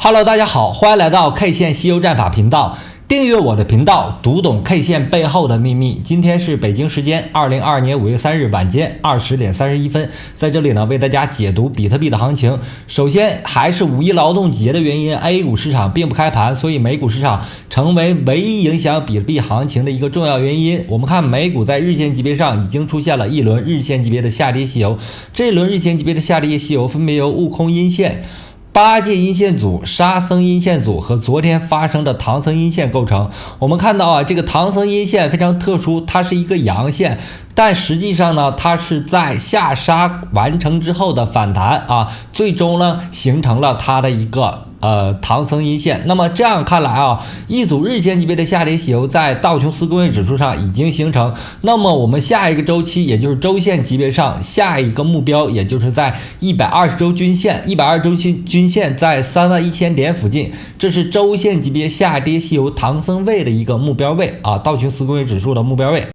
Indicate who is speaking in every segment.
Speaker 1: Hello， 大家好，欢迎来到 K 线西游战法频道，订阅我的频道，读懂 K 线背后的秘密。今天是北京时间2022年5月3日晚间20点31分，在这里呢为大家解读比特币的行情。首先还是五一劳动节的原因 ，A 股市场并不开盘，所以美股市场成为唯一影响比特币行情的一个重要原因。我们看美股在日线级别上已经出现了一轮日线级别的下跌西游，这一轮日线级别的下跌西游分别由悟空阴线、八戒阴线组、沙僧阴线组和昨天发生的唐僧阴线构成。我们看到这个唐僧阴线非常特殊，它是一个阳线，但实际上呢，它是在下杀完成之后的反弹最终呢形成了它的一个唐僧阴线。那么这样看来一组日线级别的下跌西游在道琼斯工业指数上已经形成。那么我们下一个周期，也就是周线级别上下一个目标，也就是在120周均线，120周均线在31000点附近，这是周线级别下跌西游唐僧位的一个目标位道琼斯工业指数的目标位。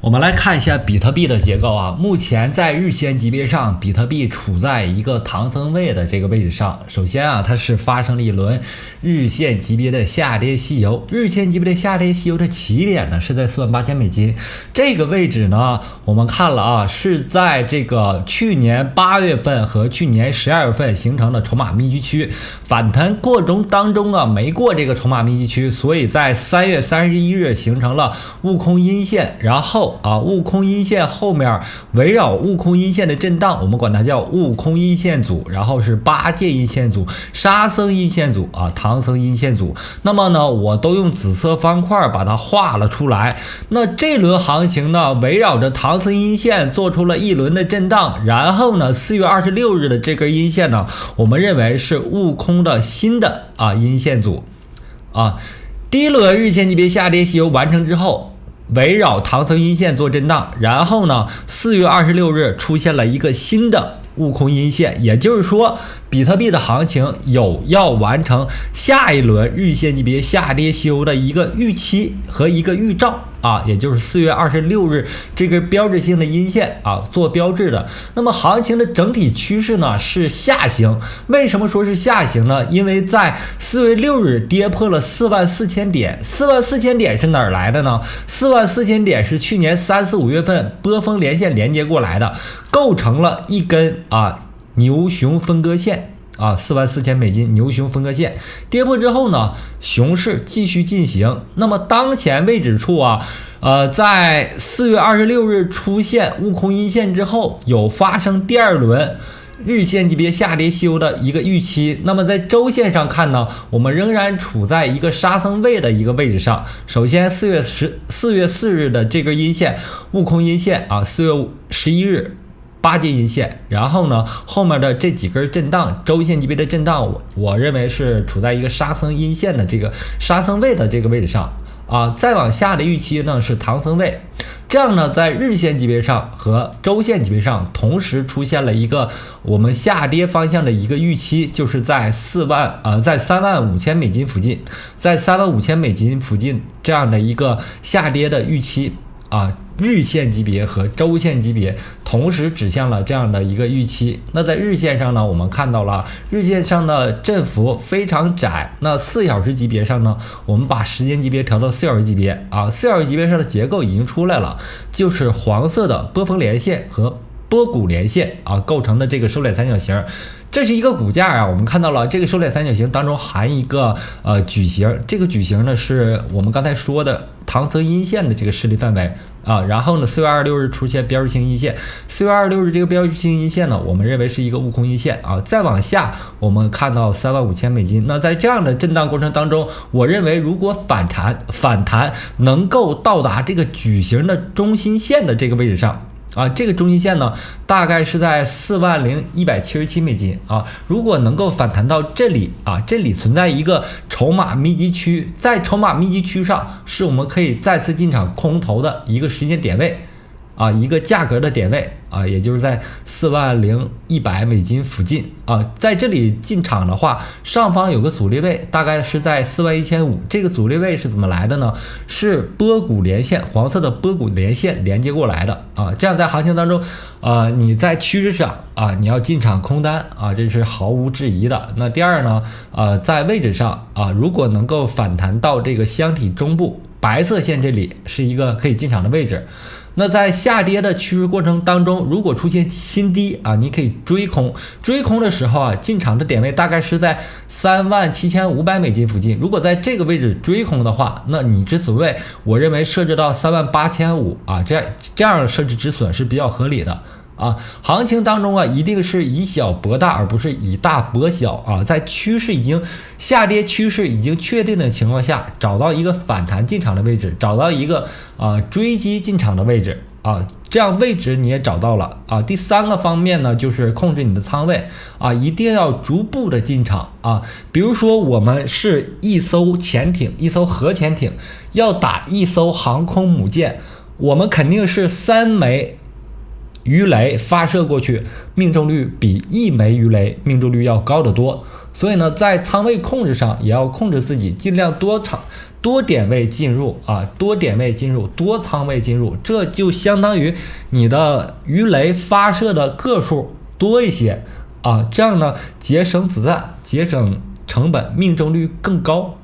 Speaker 1: 我们来看一下比特币的结构目前在日线级别上，比特币处在一个唐僧位的这个位置上。首先它是发生了一轮日线级别的下跌西游，日线级别的下跌西游的起点呢是在48000美金这个位置呢，我们看了是在这个去年8月份和去年12月份形成的筹码密集区，反弹过程当中没过这个筹码密集区，所以在3月31日形成了悟空阴线，然后悟空阴线后面围绕悟空阴线的震荡，我们管它叫悟空阴线组，然后是八戒阴线组、沙僧阴线组唐僧阴线组。那么呢，我都用紫色方块把它画了出来。那这轮行情呢，围绕着唐僧阴线做出了一轮的震荡，然后呢，4月26日的这根阴线呢，我们认为是悟空的新的阴线组第一轮日线级别下跌西游完成之后，围绕唐僧阴线做震荡，然后呢，4月26日出现了一个新的悟空阴线，也就是说比特币的行情有要完成下一轮日线级别下跌西游的一个预期和一个预兆也就是4月26日这个标志性的阴线做标志的。那么行情的整体趋势呢是下行。为什么说是下行呢？因为在4月6日跌破了44000点，44000点是哪儿来的呢？44000点是去年3、4、5月份波峰连线连接过来的，构成了一根牛熊分割线44000美金牛熊分割线，跌破之后呢，熊市继续进行。那么当前位置处在4月26日出现悟空阴线之后，有发生第二轮日线级别下跌西游的一个预期。那么在周线上看呢，我们仍然处在一个沙僧位的一个位置上。首先4月4日的这根阴线悟空阴线4月11日八戒阴线，然后呢后面的这几根震荡，周线级别的震荡，我认为是处在一个沙僧阴线的这个沙僧位的这个位置上再往下的预期呢是唐僧位。这样呢，在日线级别上和周线级别上同时出现了一个我们下跌方向的一个预期，就是在在35000美金附近，在35000美金附近这样的一个下跌的预期日线级别和周线级别同时指向了这样的一个预期。那在日线上呢，我们看到了日线上的振幅非常窄。那4小时级别上呢，我们把时间级别调到4小时级别4小时级别上的结构已经出来了，就是黄色的波峰连线和波谷连线构成的这个收敛三角形。这是一个股价我们看到了这个收敛三角形当中含一个矩形，这个矩形呢是我们刚才说的唐僧阴线的这个势力范围然后呢4月26日出现标志性阴线，4月26日这个标志性阴线呢，我们认为是一个悟空阴线再往下我们看到35000美金。那在这样的震荡过程当中，我认为如果反弹能够到达这个矩形的中心线的这个位置上这个中心线呢，大概是在40177美金如果能够反弹到这里这里存在一个筹码密集区，在筹码密集区上是我们可以再次进场空头的一个时间点位啊一个价格的点位啊，也就是在40100美金附近啊，在这里进场的话，上方有个阻力位，大概是在41500。这个阻力位是怎么来的呢？是波谷连线，黄色的波谷连线连接过来的啊。这样在行情当中，你在趋势上啊，你要进场空单啊，这是毫无质疑的。那第二呢，在位置上啊，如果能够反弹到这个箱体中部白色线这里，是一个可以进场的位置。那在下跌的趋势过程当中，如果出现新低啊，你可以追空。追空的时候啊，进场的点位大概是在37500美金附近。如果在这个位置追空的话，那你止损位，我认为设置到38500啊，这样设置止损是比较合理的。啊，行情当中啊，一定是以小博大，而不是以大博小啊。在下跌趋势已经确定的情况下，找到一个反弹进场的位置，找到一个追击进场的位置啊，这样位置你也找到了啊。第三个方面呢，就是控制你的仓位啊，一定要逐步的进场啊。比如说我们是一艘潜艇，一艘核潜艇要打一艘航空母舰，我们肯定是3枚鱼雷发射过去，命中率比1枚鱼雷命中率要高得多。所以呢，在仓位控制上也要控制自己，尽量多点位进入啊，多点位进入，多仓位进入，这就相当于你的鱼雷发射的个数多一些啊，这样呢节省子弹，节省成本，命中率更高。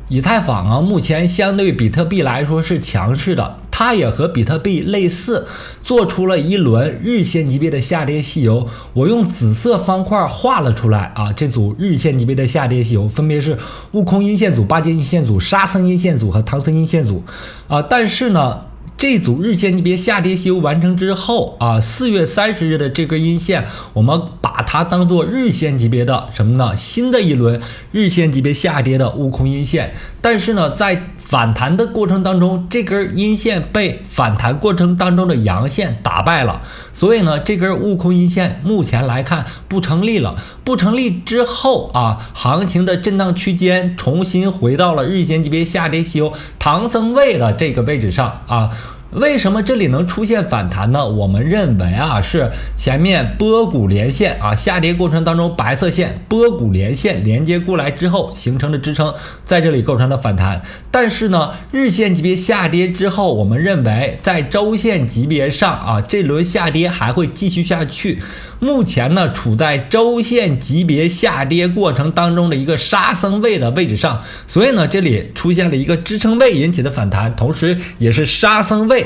Speaker 1: 以太坊啊，目前相对比特币来说是强势的，它也和比特币类似，做出了一轮日线级别的下跌细游。我用紫色方块画了出来啊，这组日线级别的下跌细游分别是悟空阴线组、八阶阴线组、沙僧阴线组和唐僧阴线组啊。但是呢，这组日线级别下跌细游完成之后啊，4月30日的这根阴线，我们把它当做日线级别的什么呢？新的一轮日线级别下跌的悟空阴线。但是呢，在反弹的过程当中，这根阴线被反弹过程当中的阳线打败了，所以呢，这根悟空阴线目前来看不成立了。不成立之后啊，行情的震荡区间重新回到了日线级别下跌细游唐僧位的这个位置上啊。为什么这里能出现反弹呢？我们认为啊，是前面波谷连线啊，下跌过程当中白色线波谷连线连接过来之后形成的支撑，在这里构成的反弹。但是呢，日线级别下跌之后，我们认为在周线级别上啊，这轮下跌还会继续下去。目前呢，处在周线级别下跌过程当中的一个沙僧位的位置上，所以呢，这里出现了一个支撑位引起的反弹，同时也是沙僧位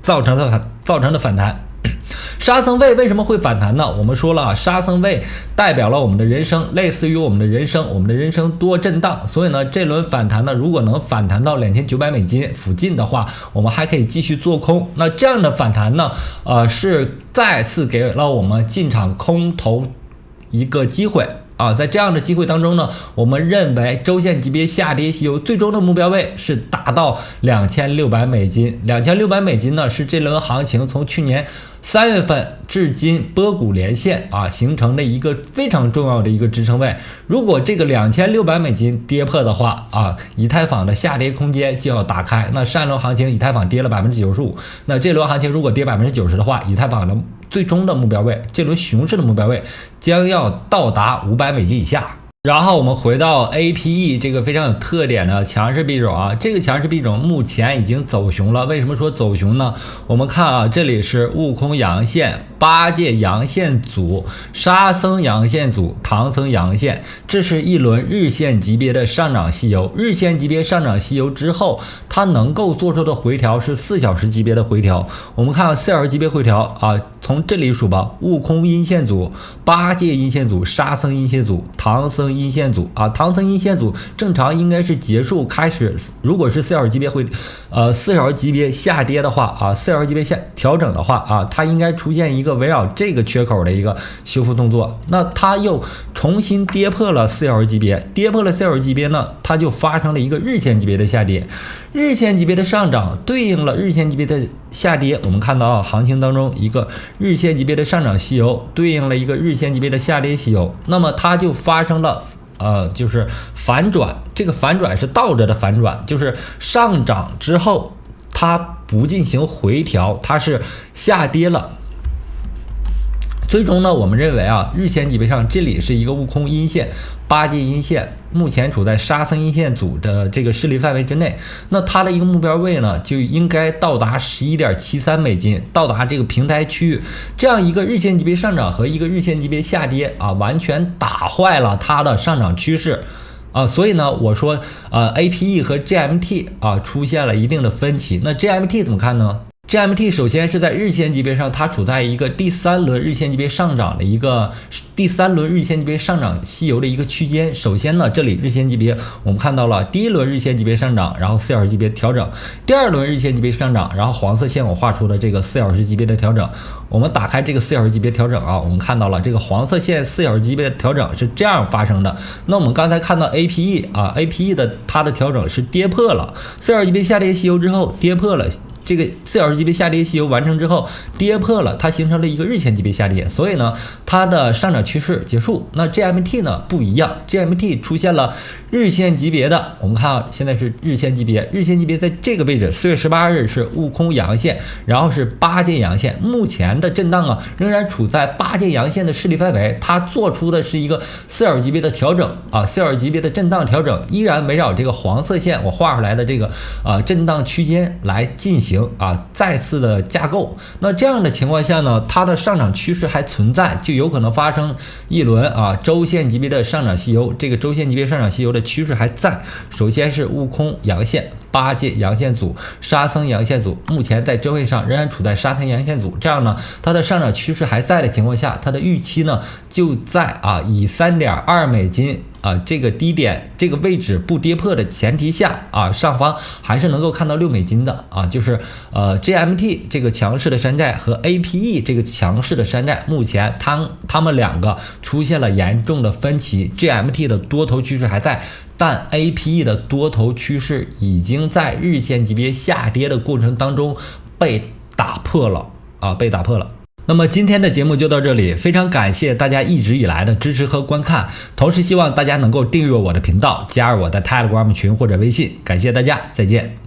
Speaker 1: 造成的反弹。沙僧位为什么会反弹呢？我们说了啊，沙僧位代表了我们的人生，类似于我们的人生多震荡，所以呢，这轮反弹呢，如果能反弹到2900美金附近的话，我们还可以继续做空。那这样的反弹呢，是再次给了我们进场空头一个机会。在这样的机会当中呢，我们认为周线级别下跌细游最终的目标位是达到2600美金。2600美金呢，是这轮行情从去年3月份至今波谷连线啊形成的一个非常重要的一个支撑位。如果这个2600美金跌破的话啊，以太坊的下跌空间就要打开。那上轮行情以太坊跌了95%，那这轮行情如果跌90%的话，以太坊的最终的目标位，这轮熊市的目标位将要到达500美金以下。然后我们回到 APE 这个非常有特点的强势币种啊，这个强势币种目前已经走熊了。为什么说走熊呢？我们看啊，这里是悟空阳线、八戒阳线组、沙僧阳线组、唐僧阳线，这是一轮日线级别的上涨细游。日线级别上涨细游之后，它能够做出的回调是4小时级别的回调。我们看4小时级别回调啊，从这里数吧，悟空阴线组、八戒阴线组、沙僧阴线组、唐僧阴线组啊，唐僧阴线组正常应该是结束开始，如果是4小时级别4小时级别下跌的话啊，4小时级别调整的话啊，它应该出现一个围绕这个缺口的一个修复动作。那它又重新跌破了4小时级别，跌破了4小时级别呢，它就发生了一个日线级别的下跌。日线级别的上涨对应了日线级别的下跌，我们看到啊，行情当中一个日线级别的上涨细游对应了一个日线级别的下跌细游，那么它就发生了就是反转。这个反转是倒着的反转，就是上涨之后它不进行回调，它是下跌了。最终呢，我们认为啊，日线级别上这里是一个悟空阴线、八阶阴线，目前处在沙僧阴线组的这个势力范围之内。那它的一个目标位呢，就应该到达11.73美金，到达这个平台区域。这样一个日线级别上涨和一个日线级别下跌啊，完全打坏了它的上涨趋势。所以呢，我说APE 和 GMT 出现了一定的分歧。那 GMT 怎么看呢？GMT 首先是在日线级别上，它处在一个第三轮日线级别上涨的一个上涨西游的一个区间。首先呢，这里日线级别我们看到了第一轮日线级别上涨，然后4小时级别调整；第二轮日线级别上涨，然后黄色线我画出了这个4小时级别的调整。我们打开这个4小时级别调整我们看到了这个黄色线4小时级别的调整是这样发生的。那我们刚才看到 APE 的它的调整是跌破了4小时级别下跌西游之后，跌破了。这个4小时级别下跌西游完成之后跌破了，它形成了一个日线级别下跌，所以呢它的上涨趋势结束。那 GMT 呢不一样， GMT 出现了日线级别的，我们看现在是日线级别在这个位置，4月18日是悟空阳线，然后是八阶阳线，目前的震荡仍然处在八阶阳线的势力范围，它做出的是一个4小时级别的调整4小时级别的震荡调整，依然围绕这个黄色线我画出来的这个震荡区间来进行再次的架构。那这样的情况下呢，它的上涨趋势还存在，就有可能发生一轮周线级别的上涨西游。这个周线级别上涨西游的趋势还在。首先是悟空阳线、八阶阳线组、沙僧阳线组，目前在周线上仍然处在沙僧阳线组，这样呢，它的上涨趋势还在的情况下，它的预期呢就在以3.2美金。这个低点这个位置不跌破的前提下上方还是能够看到6美金的就是GMT 这个强势的山寨和 APE 这个强势的山寨，目前它们两个出现了严重的分歧。 GMT 的多头趋势还在，但 APE 的多头趋势已经在日线级别下跌的过程当中被打破了那么今天的节目就到这里，非常感谢大家一直以来的支持和观看，同时希望大家能够订阅我的频道，加入我的 Telegram 群或者微信，感谢大家，再见。